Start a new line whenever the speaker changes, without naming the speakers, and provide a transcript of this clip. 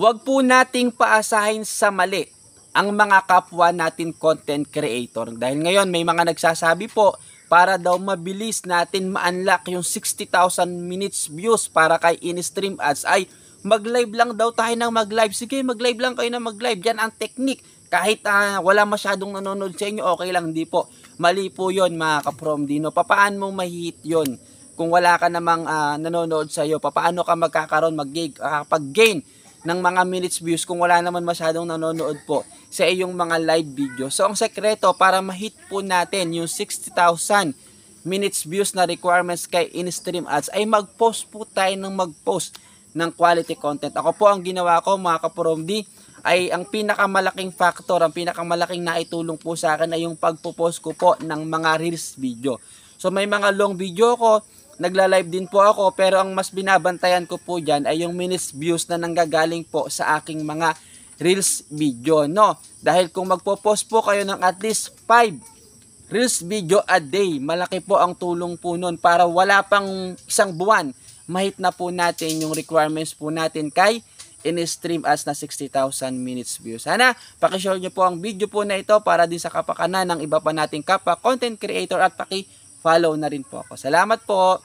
Huwag po nating paasahin sa mali ang mga kapwa natin content creator. Dahil ngayon may mga nagsasabi po para daw mabilis natin ma-unlock yung 60,000 minutes views para kay in-stream ads ay mag-live lang daw tayo ng mag-live. Sige, mag-live lang kayo na mag-live. Yan ang technique. Kahit wala masyadong nanonood sa inyo, okay lang. Hindi po. Mali po yon mga ka-From Dino. Paano mo mahihit yon? Kung wala ka namang nanonood sa iyo, paano ka magkakaroon, mag-gain ng mga minutes views kung wala naman masyadong nanonood po sa iyong mga live video. So ang sekreto para ma-hit po natin yung 60,000 minutes views na requirements kay in-stream ads ay mag-post po tayo ng mag-post ng quality content. Ako po ang ginawa ko mga ka-From D ay ang pinakamalaking factor, ang pinakamalaking naitulong po sa akin ay yung pagpo-post ko po ng mga reels video. So may mga long video ko, nagla-live din po ako, pero ang mas binabantayan ko po dyan ay yung minutes views na nanggagaling po sa aking mga reels video, no? Dahil kung magpo-post po kayo ng at least 5 reels video a day, malaki po ang tulong po nun para wala pang isang buwan, mahit na po natin yung requirements po natin kay in-stream ads na 60,000 minutes views. Sana pakishare nyo po ang video po na ito para din sa kapakanan ng iba pa nating kapwa content creator at paki-follow na rin po ako. Salamat po!